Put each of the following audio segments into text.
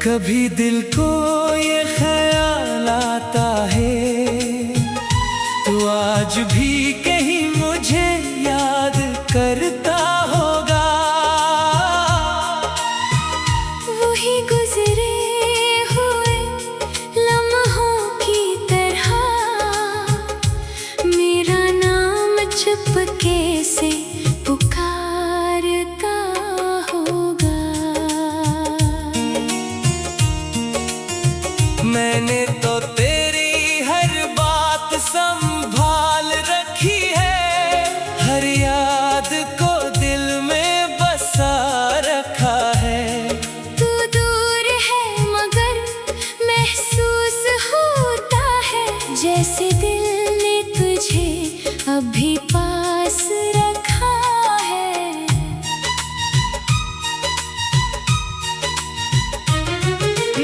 कभी दिल को ये ख्याल आता है, तू आज भी कहीं मुझे याद करता होगा। वही गुजरे हुए लम्हों की तरह मेरा नाम चुपके से पुकारता होगा। मैंने तो तेरी हर बात संभाल रखी है, हर याद को दिल में बसा रखा है। तू दूर है मगर महसूस होता है, जैसे दिल ने तुझे अभी पास रखा है।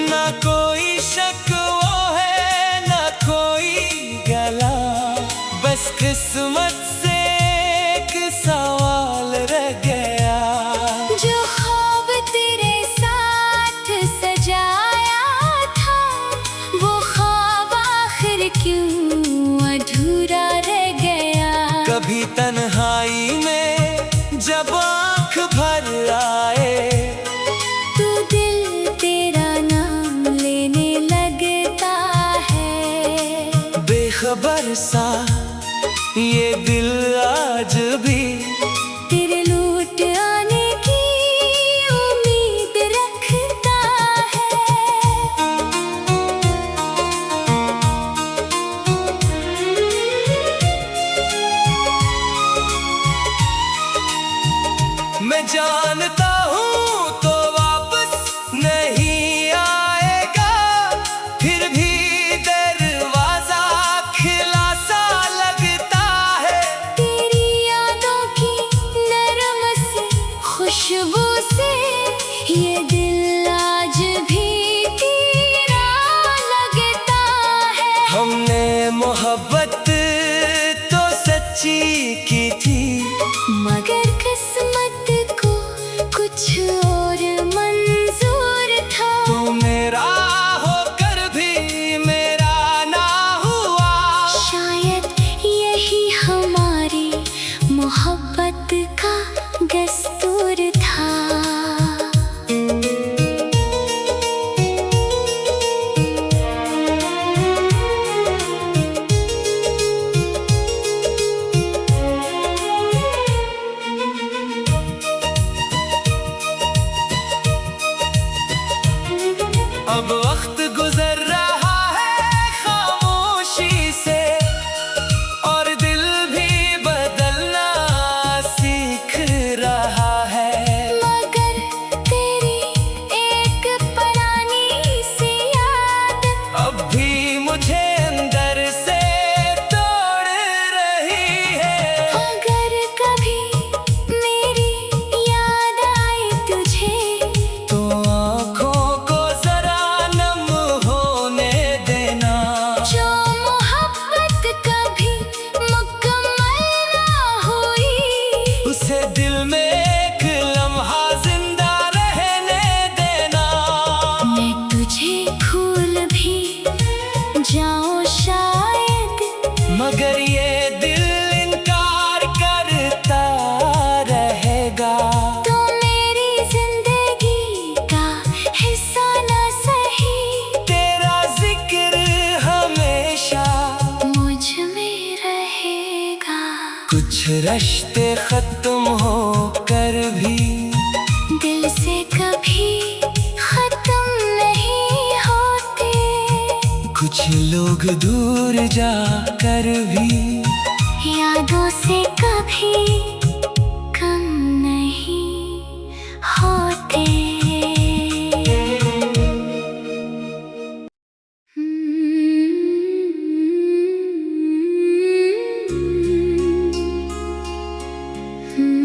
ना कोई शक वो है, ना कोई गला, बस किस्मत से एक सवाल रह गया। जो ख्वाब तेरे साथ सजाया था, वो ख्वाब आखिर क्यों अधूरा रह गया। कभी तन्हाई में जब आँख भर आए, तू दिल तेरा नाम लेने लगता है। बेखबर सा ये दिल आज भी तेरे लौट आने की उम्मीद रखता है। मैं जानता हूँ तो वापस नहीं आएगा, फिर भी दरवाजा खिला सा लगता है। तेरी यादों की नरम सी खुशबू से ये दिल आज भी तेरा लगता है। हमने मोहब्बत तो सच्ची की थी, मगर किस्मत को कुछ और मंजूर था। तू मेरा होकर भी मेरा ना हुआ। शायद यही हमारी मोहब्बत का दस्तूर था। अब वक्त गुजर रहा है खामोशी से, और दिल भी बदलना सीख रहा है। मगर तेरी एक पुरानी सी याद अब भी मुझे अंदर से तोड़ रही है। अगर कभी मेरी याद आए तुझे, तो आँखों को जरा नम होने देना। जो मोहब्बत कभी मुकम्मल ना हुई, उसे दिल में एक लम्हा जिंदा रहने देना। मैं तुझे भूल भी जाऊं शायद, मगर ये दिल इनकार करता रहेगा। तो मेरी जिंदगी का हिस्सा ना सही, तेरा जिक्र हमेशा मुझ में रहेगा। कुछ रिश्ते खत्म होकर भी दिल से कभी खत्म नहीं होते, कुछ लोग दूर जाकर भी यादों से कभी कम नहीं होते। Hmm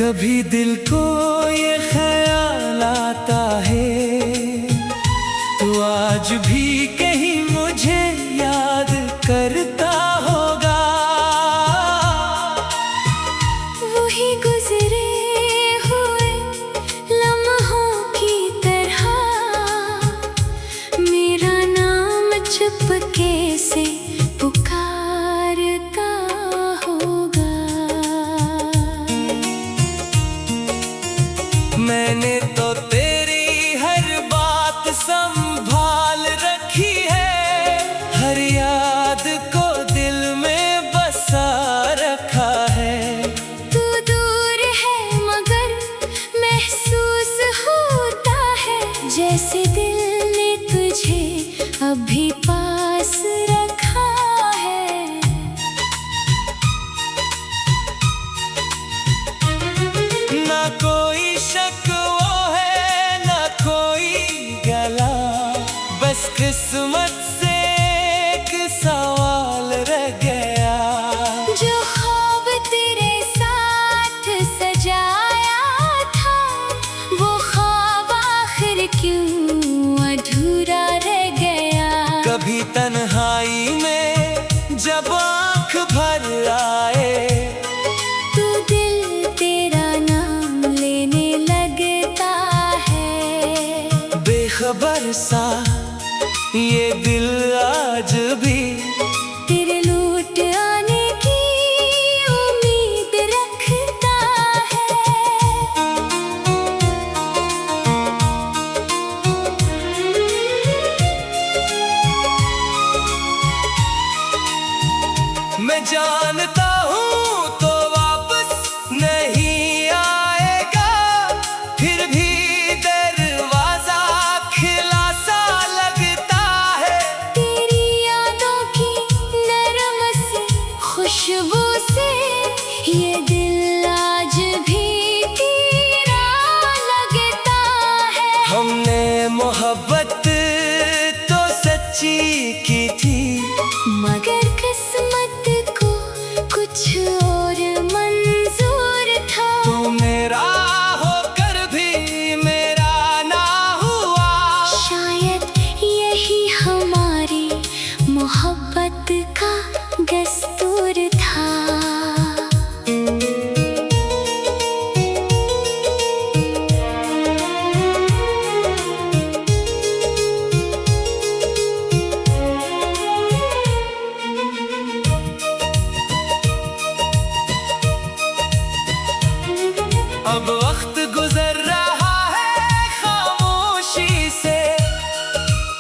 कभी दिल को ये ख्याल आता है, तू आज भी कहीं मुझे याद करता होगा। वही गुजरे हुए लम्हों की तरह मेरा नाम चुपके से पुकारता होगा। मैंने तो तेरी हर बात संभाल रखी है, हर याद को दिल में बसा रखा है। तू दूर है मगर महसूस होता है, जैसे दिल ने तुझे अभी पास रखा है। ना कोई शक वो है, ना कोई गला, बस किस्मत से एक सवाल रह गया। जो ख्वाब तेरे साथ सजाया था, वो ख्वाब आखिर क्यों अधूरा रह गया। कभी तन्हाई में जब आँख भर आए, तू दिल तेरा नाम लेने लगता है। बेखबर सा ये दिल आज भी तेरे लौट आने की उम्मीद रखता है। मैं जानता हूँ तो वापस नहीं आएगा, फिर भी दरवाजा खिला सा लगता है। तेरी यादों की नरम सी खुशबू से ये दिल आज भी तेरा लगता है। हमने मोहब्बत तो सच्ची की थी, मगर किस्मत को कुछ और मंजूर था। तू मेरा होकर भी मेरा ना हुआ। शायद यही हमारी मोहब्बत का दस्तूर था। अब वक्त गुजर रहा है खामोशी से,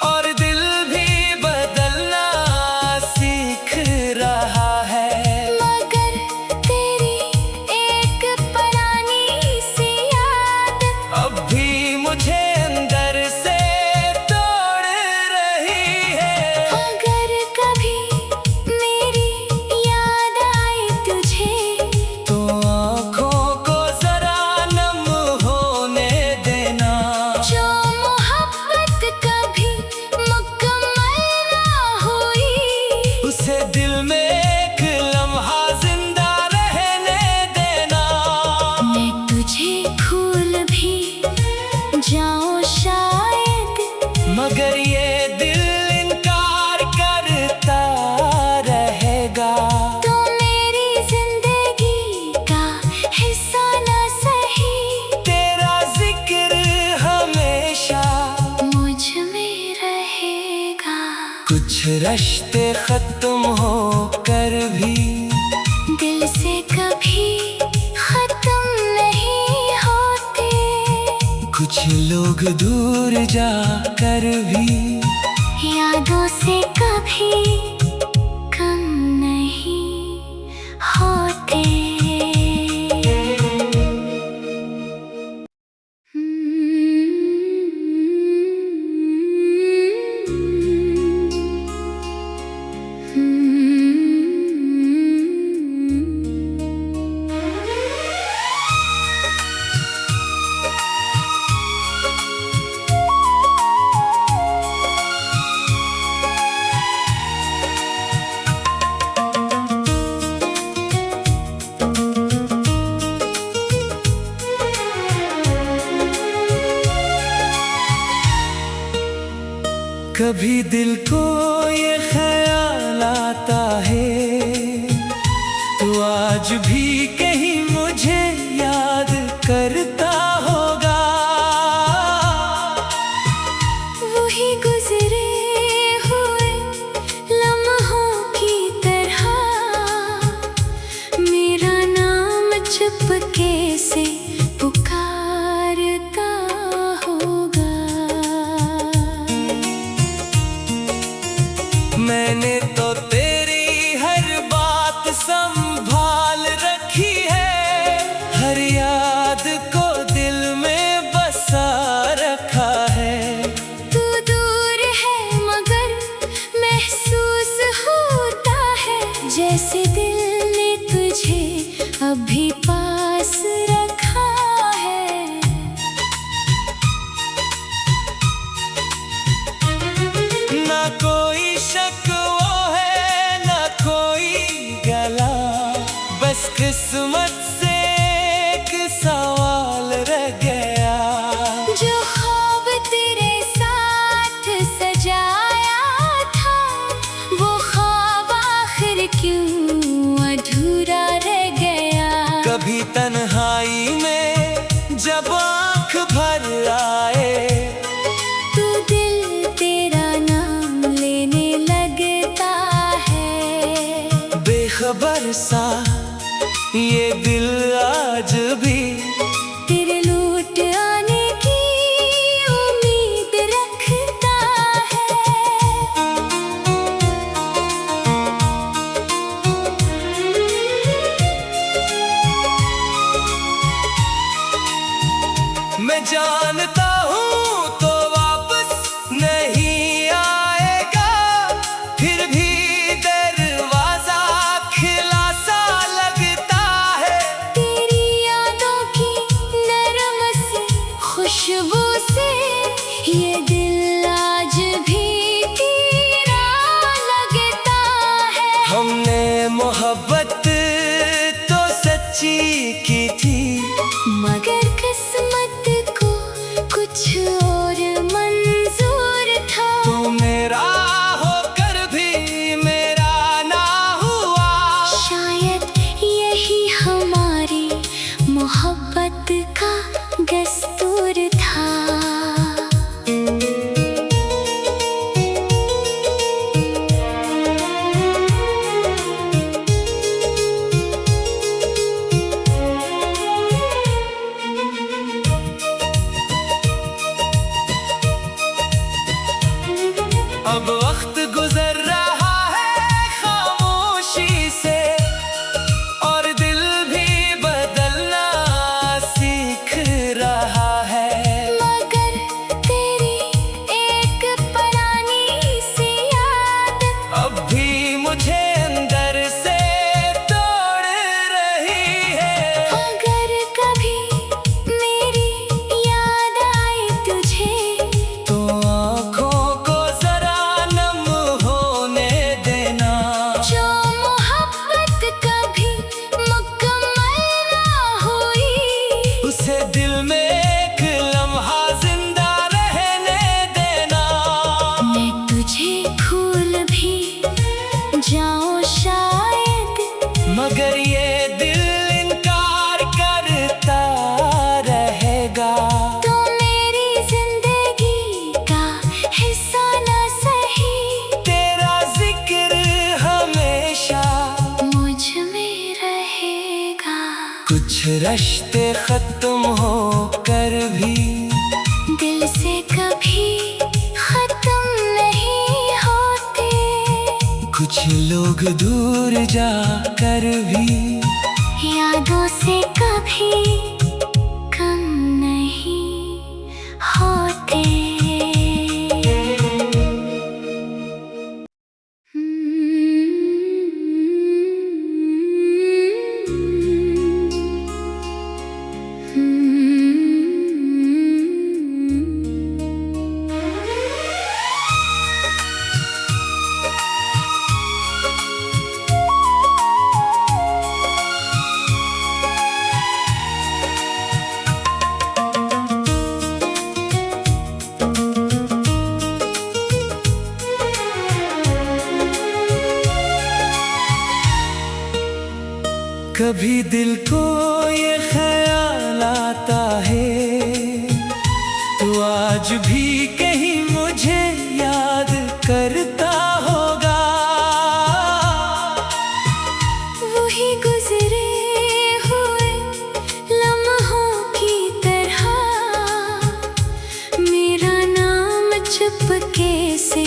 और दिल भी बदलना सीख रहा है। मगर तेरी एक पुरानी सी याद अब भी मुझे अंदर से तोड़ रही है। अगर कभी मेरी याद आए तुझे, तो आँखों को जरा नम होने देना। जो मोहब्बत कभी मुकम्मल ना हुई, उसे दिल में एक लम्हा जिंदा रहने देना। मैं तुझे भूल भी जाऊं शायद, मगर ये दिल इनकार करता रहेगा। तो मेरी जिंदगी का हिस्सा ना सही, तेरा जिक्र हमेशा मुझ में रहेगा। कुछ रिश्ते खत्म होकर भी दिल से कभी खत्म नहीं होते, कुछ लोग दूर जाकर भी यादों से कभी कम नहीं होते। कभी दिल को ये ख्याल आता है, तू आज भी कहीं मुझे याद करता होगा। वही गुजरे हुए लम्हों की तरह मेरा नाम चुपके से पुकारता होगा। मैंने तो तेरी हर बात संभाल रखी है, हर याद को दिल में बसा रखा है। तू दूर है मगर महसूस होता है, जैसे दिल ने तुझे अभी पास रखा है। ना कोई शक वो है, ना कोई गला, बस किस्मत से एक सवाल रह गया। जो ख्वाब तेरे साथ सजाया था, वो ख्वाब आखिर क्यों अधूरा रह गया। कभी तन्हाई में जब आँख भर आए, तू दिल तेरा नाम लेने लगता है। बेखबर सा ये दिल आज भी तेरे लौट आने की उम्मीद रखता है। मैं जानता हूँ तो वापस नहीं आएगा, फिर भी दरवाजा खिला सा लगता है। तेरी यादों की नरम सी खुशबू से ये दिल आज भी तेरा लगता है। हमने मोहब्बत तो सच्ची की थी, मगर किस्मत को कुछ और मंजूर था। तू मेरा होकर भी मेरा ना हुआ। शायद यही हमारी मोहब्बत का दस्तूर था। अब वक्त गुजर रहा है खामोशी से, और दिल भी बदलना सीख रहा है। मगर तेरी एक पुरानी सी याद अब भी मुझे अंदर से तोड़ रही है। अगर कभी मेरी याद आए तुझे, तो आँखों को जरा नम होने देना। जो मोहब्बत कभी मुकम्मल ना हुई, उसे दिल में एक लम्हा जिंदा रहने देना। मैं तुझे भूल भी जाऊं शायद, मगर ये दिल इनकार करता रहेगा। तो मेरी जिंदगी का हिस्सा ना सही, तेरा जिक्र हमेशा मुझ में रहेगा। कुछ रिश्ते खत्म होकर भी दिल से कभी खत्म नहीं होते, कुछ लोग दूर जाकर भी यादों से कभी कम नहीं होते। कभी दिल को ये ख्याल आता है, तू आज भी कहीं मुझे याद करता होगा। वही गुजरे हुए लम्हों की तरह मेरा नाम चुपके से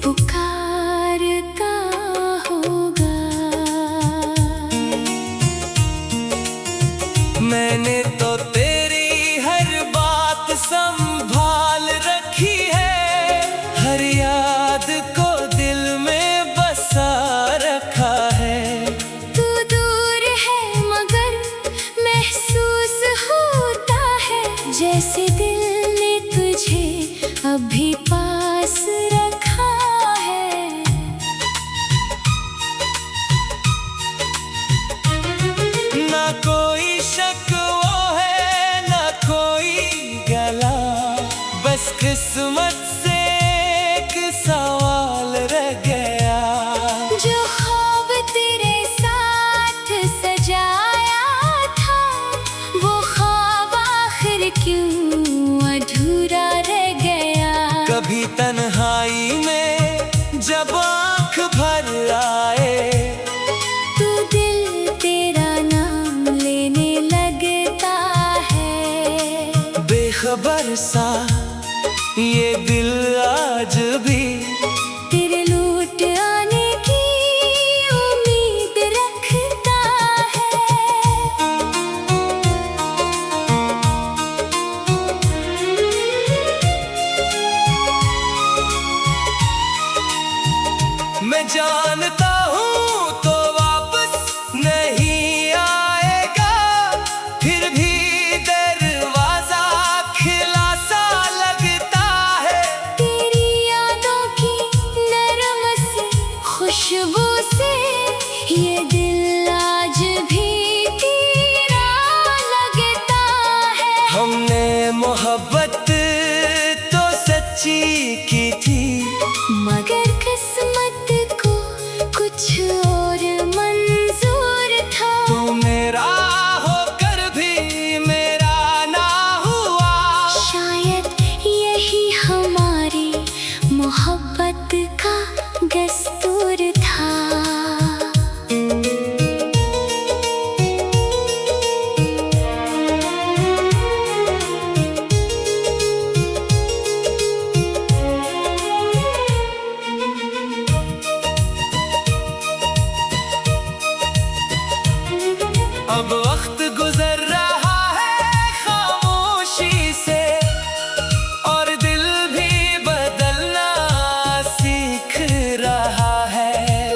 पुकारता होगा। मैंने तो तेरी हर बात संभाल रखी है, हर याद को दिल में बसा रखा है। तू दूर है मगर महसूस होता है, जैसे दिल ने तुझे अभी पास रखा है। ना कोई शक वो है, ना कोई गला, बस किस्मत से एक सवाल रह गया। जो ख्वाब तेरे साथ सजाया था, वो ख्वाब आखिर क्यों अधूरा रह गया। कभी तन्हाई में जब आँख भर आए, तू दिल तेरा नाम लेने लगता है। बेखबर सा ये दिल आज भी तेरे लौट आने की उम्मीद रखता है। मैं जानता हूँ तो वापस नहीं आएगा, फिर भी दरवाजा खिला सा लगता है। तेरी यादों की नरम सी खुशबू से ये दिल आज भी तेरा लगता है। हमने मोहब्बत तो सच्ची की थी, मगर किस्मत को कुछ और मंजूर था। तू मेरा होकर भी मेरा ना हुआ। शायद यही हमारी मोहब्बत का दस्तूर था। अब वक्त गुजर रहा है खामोशी से, और दिल भी बदलना सीख रहा है।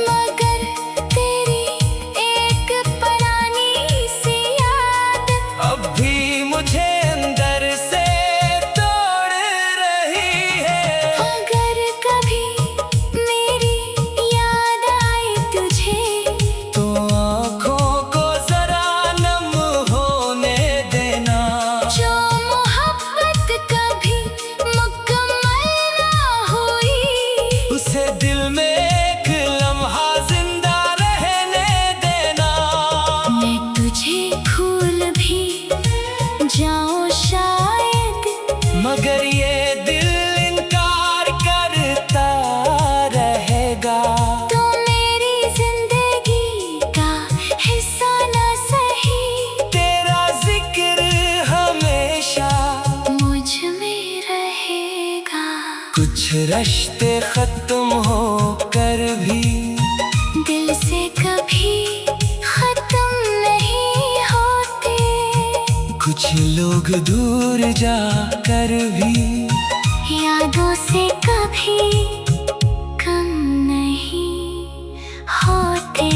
मगर तेरी एक पुरानी सी याद अब भी मुझे अंदर से तोड़ रही है। अगर कभी मेरी याद आए तुझे, तो आँखों को जरा नम होने देना। जो मोहब्बत कभी मुकम्मल ना हुई, उसे दिल में एक लम्हा जिंदा रहने देना। मैं तुझे भूल भी जाऊं शायद, मगर ये दिल इनकार करता रहेगा। तो मेरी जिंदगी का हिस्सा ना सही, तेरा जिक्र हमेशा मुझ में रहेगा। कुछ रिश्ते खत्म होकर भी दिल से कभी खत्म नहीं होते, कुछ लोग दूर जाकर भी यादों से कभी कम नहीं होते।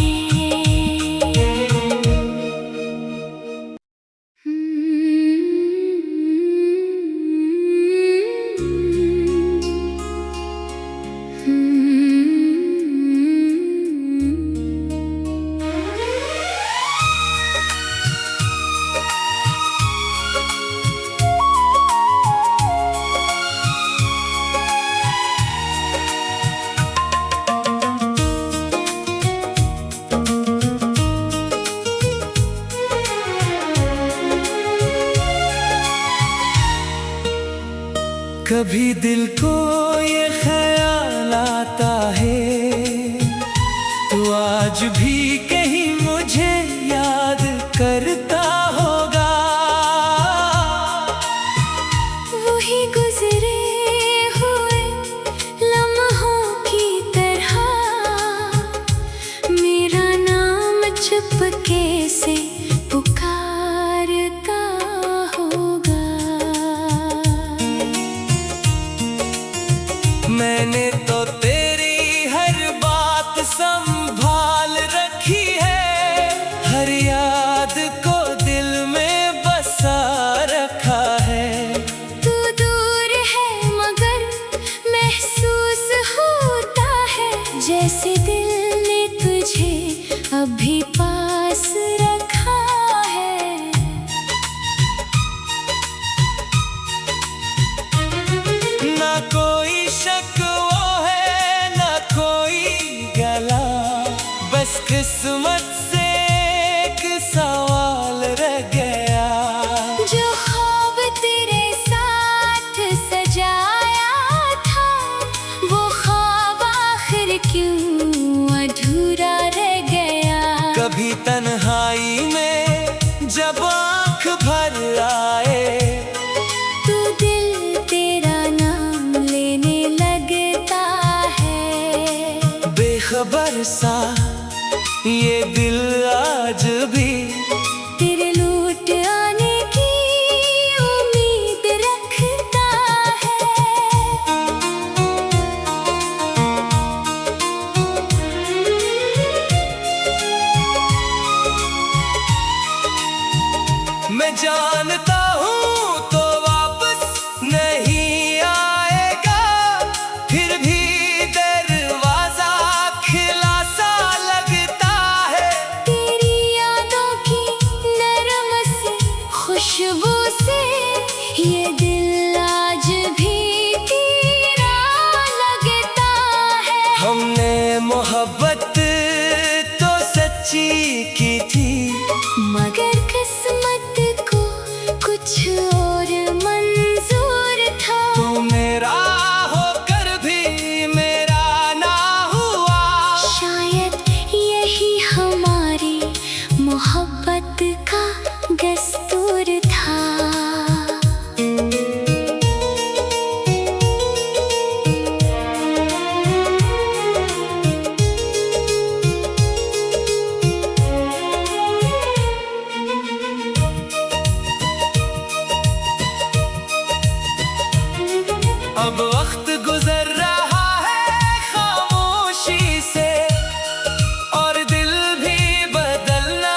कभी दिल को ये ख्याल आता है, तू आज भी कहीं मुझे याद करता होगा। वही गुजरे हुए लम्हों की तरह मेरा नाम चुपके से पुकारता होगा। मैंने तो तेरी हर बात संभाल रखी है, हर याद को दिल में बसा रखा है। तू दूर है मगर महसूस होता है, जैसे दिल ने तुझे अभी पास रखा है। ना कोई शक वो है, ना कोई गला, बस किस्मत से एक सवाल रह गया। जो ख्वाब तेरे साथ सजाया था, वो ख्वाब आखिर क्यों अधूरा रह गया। कभी तन्हाई में जब आँख भर आए, तू दिल तेरा नाम लेने लगता है। बेखबर सा ये दिल आज भी तेरे लौट आने की उम्मीद रखता है। मैं जानता हूँ तो वापस नहीं आएगा, फिर भी दरवाजा खिला सा लगता है। तेरी यादों की नरम सी खुशबू से ये दिल आज भी तेरा लगता है। हमने मोहब्बत तो सच्ची की थी, मगर किस्मत को कुछ और मंजूर था। तू मेरा होकर भी मेरा ना हुआ। शायद यही हमारी मोहब्बत का दस्तूर था। अब वक्त गुजर रहा है खामोशी से, और दिल भी बदलना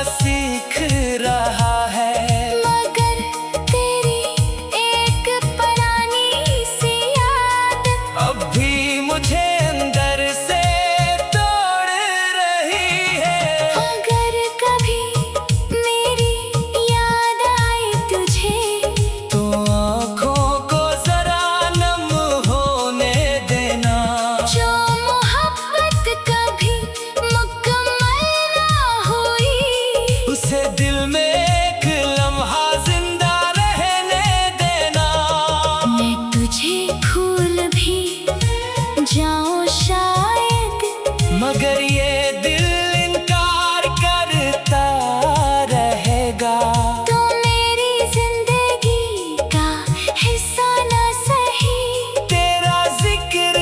सीख रहा है। मगर तेरी एक पुरानी सी याद अब भी मुझे अंदर से तोड़ रही है। अगर कभी मेरी याद आए तुझे, तो आँखों को जरा नम होने देना। जो मोहब्बत कभी मुकम्मल ना हुई, उसे दिल में एक लम्हा जिंदा रहने देना। मैं तुझे भूल भी जाऊं शायद, मगर ये दिल इनकार करता रहेगा। तो मेरी जिंदगी का हिस्सा ना सही, तेरा जिक्र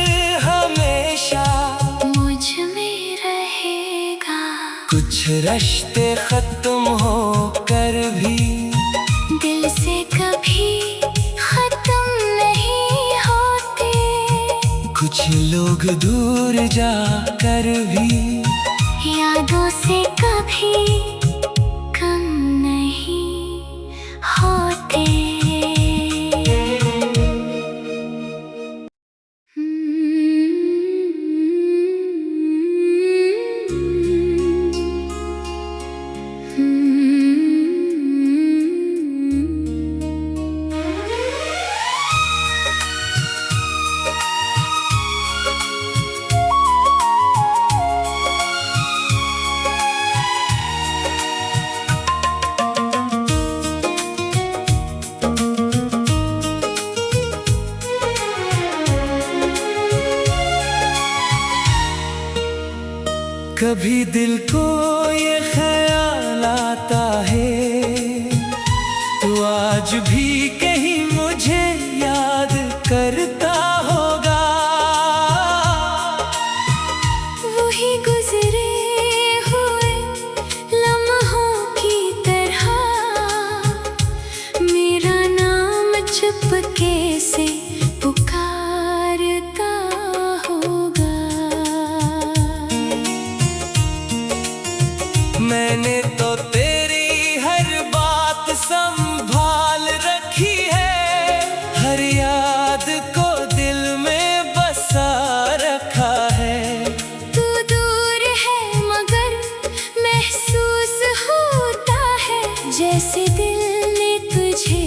हमेशा मुझ में रहेगा। कुछ रिश्ते खत्म होकर भी दिल से कभी खत्म नहीं होते, कुछ लोग दूर जाकर भी यादों से कभी कम नहीं होते। कभी दिल को ये ख्याल आता है, तू आज भी कहीं मुझे याद करता होगा। वही गुजरे हुए लम्हों की तरह मेरा नाम चुपके से पुकारता होगा। मैंने तो तेरी हर बात संभाल रखी है, हर याद को दिल में बसा रखा है। तू दूर है मगर महसूस होता है, जैसे दिल ने तुझे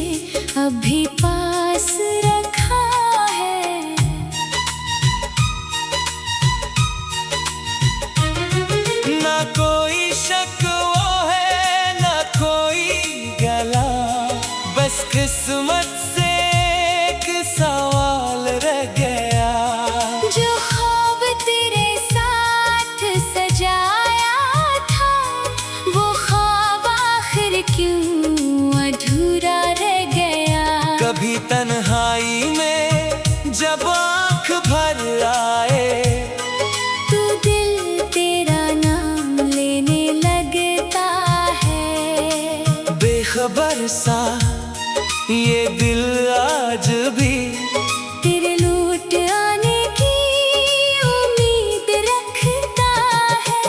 अभी पास रखा है। ना कोई शक वो है, ना कोई गला, बस किस्मत से एक सवाल रह गया। जो ख्वाब तेरे साथ सजाया था, वो ख्वाब आखिर क्यों अधूरा रह गया। कभी तन्हाई में जब आँख भर आए, तू दिल तेरा नाम लेने लगता है। बेखबर सा ये दिल आज भी तेरे लौट आने की उम्मीद रखता है।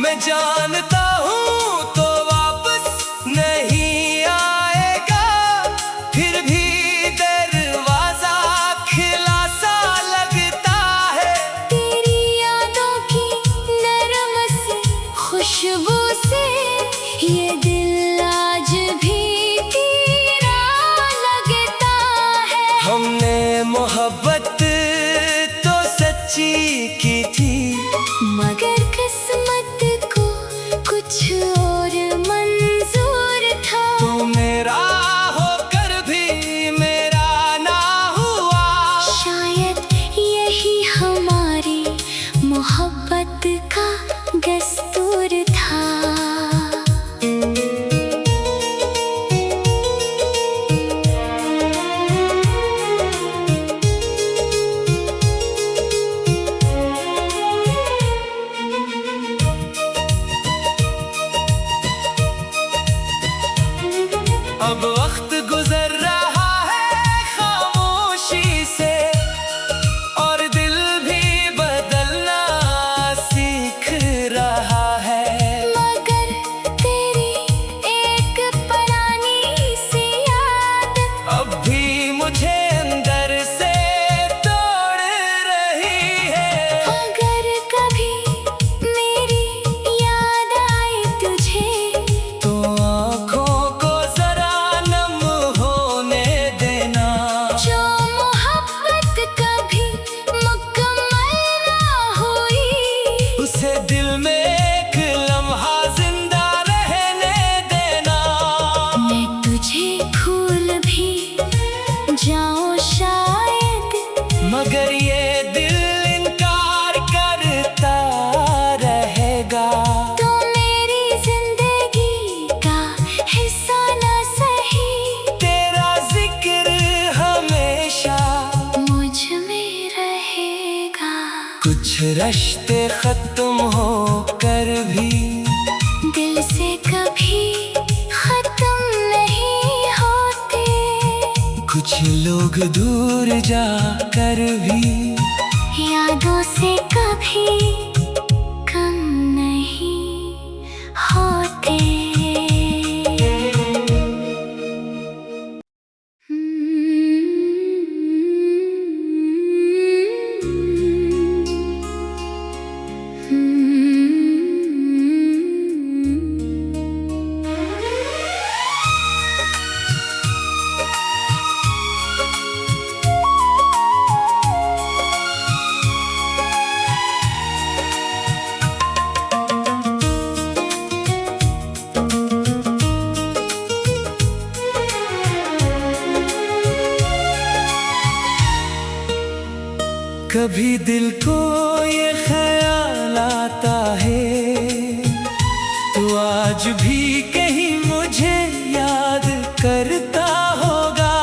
मैं जानता हूँ तो वापस नहीं आएगा, फिर भी दरवाजा खिला सा लगता है। तेरी यादों की नरम सी खुशबू से ये दिल आज भी तेरा लगता है। हमने मोहब्बत तो सच्ची की थी, मगर किस्मत को कुछ और मंजूर था। तू मेरा होकर भी मेरा ना हुआ। शायद यही हमारी मोहब्बत का दस्तूर था। अब वक्त गुजर रहा है खामोशी से, और दिल भी बदलना सीख रहा है। मगर तेरी एक पुरानी सी याद अब भी मुझे अंदर से तोड़ रही है। अगर कभी मेरी याद आए तुझे, तो आँखों को जरा नम होने देना। जो मोहब्बत कभी मुकम्मल ना हुई, उसे दिल में एक लम्हा जिंदा रहने देना। मैं तुझे भूल भी जाऊं शायद, मगर ये दिल इनकार करता रहेगा। तो मेरी जिंदगी का हिस्सा ना सही, तेरा जिक्र हमेशा मुझ में रहेगा। कुछ रिश्ते खत्म होकर भी दिल से कभी खत्म नहीं होते, कुछ लोग दूर जाकर भी यादों से कभी कम नहीं होते। कभी दिल को ये ख्याल आता है, तू आज भी कहीं मुझे याद करता होगा।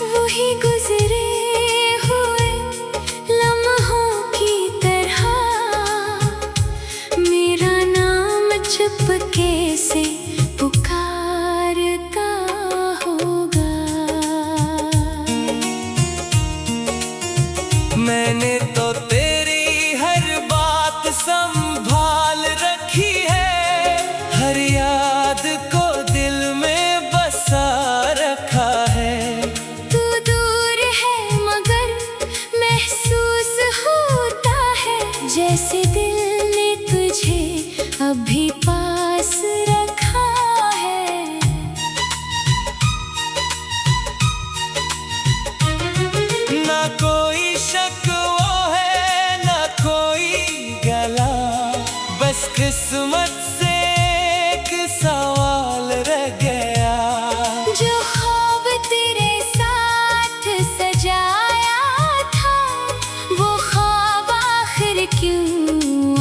वही गुजरे हुए लम्हों की तरह मेरा नाम चुपके से पुकारता होगा। मैंने तो तेरी हर बात संभाल रखी है, हर याद को दिल में बसा रखा है। तू दूर है मगर महसूस होता है, जैसे दिल ने तुझे अभी पास रखा है। ना कोई शक वो है, ना कोई गला, बस किस्मत से एक सवाल रह गया। जो ख्वाब तेरे साथ सजाया था, वो ख्वाब आखिर क्यों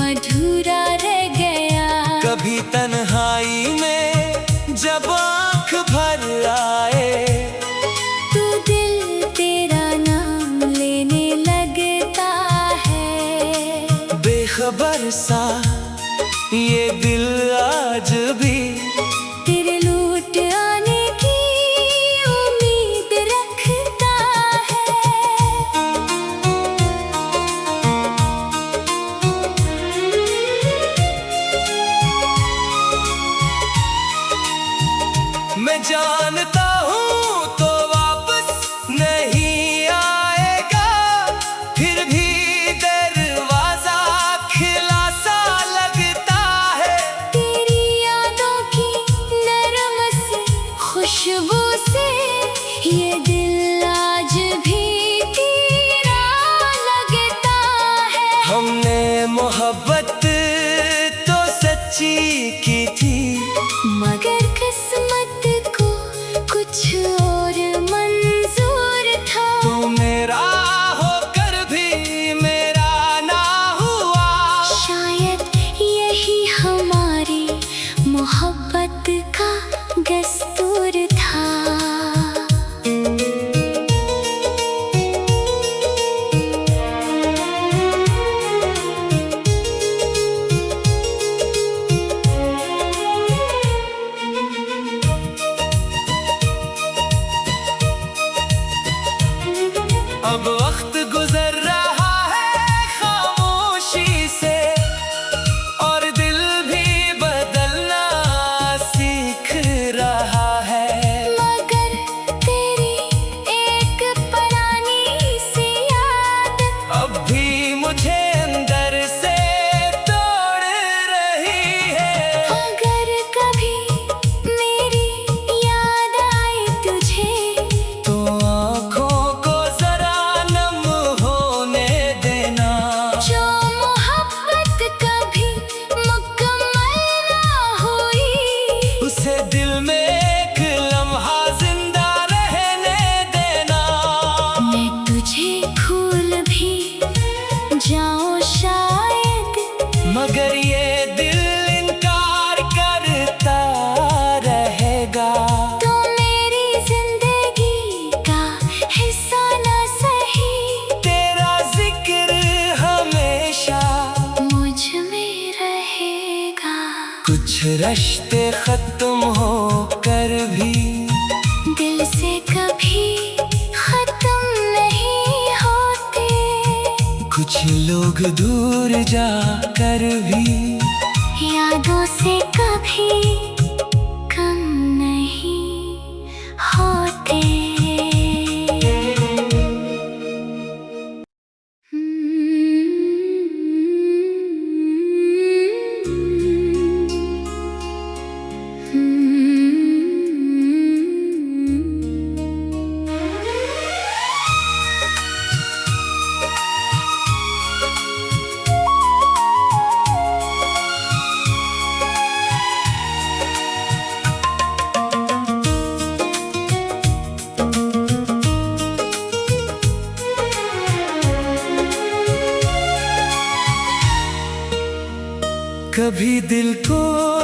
अधूरा रह गया। कभी तन्हाई में जब आँख भर आए, तू दिल तेरा नाम लेने लगता है। बेखबर सा ये दिल आज भी तेरे लौट आने की उम्मीद रखता है। मैं जानता हूँ तो वापस नहीं आएगा, फिर भी दरवाजा खिला सा लगता है। तेरी यादों की नरम सी खुशबू से ये दिल आज भी तेरा लगता है। हमने मोहब्बत तो सच्ची की थी, मगर किस्मत को कुछ और मंजूर था। तू मेरा होकर भी मेरा ना हुआ। शायद यही हमारी मोहब्बत का दस्तूर था। अब वक्त गुजर रहा है खामोशी से, और दिल भी बदलना सीख रहा है। मगर तेरी एक पुरानी सी याद अब भी मुझे अंदर से तोड़ रही है। अगर कभी मेरी याद आए तुझे, तो आँखों को जरा नम होने देना। जो मोहब्बत कभी मुकम्मल ना हुई, उसे दिल में एक लम्हा जिंदा रहने देना। मैं तुझे भूल भी जाऊं शायद, मगर ये दिल इनकार करता रहेगा। तो मेरी जिंदगी का हिस्सा ना सही, तेरा जिक्र हमेशा मुझ में रहेगा। कुछ रिश्ते खत्म होकर भी दिल से कभी खत्म नहीं होते, कुछ लोग दूर जाकर भी यादों से कभी कम नहीं होते। कभी दिल को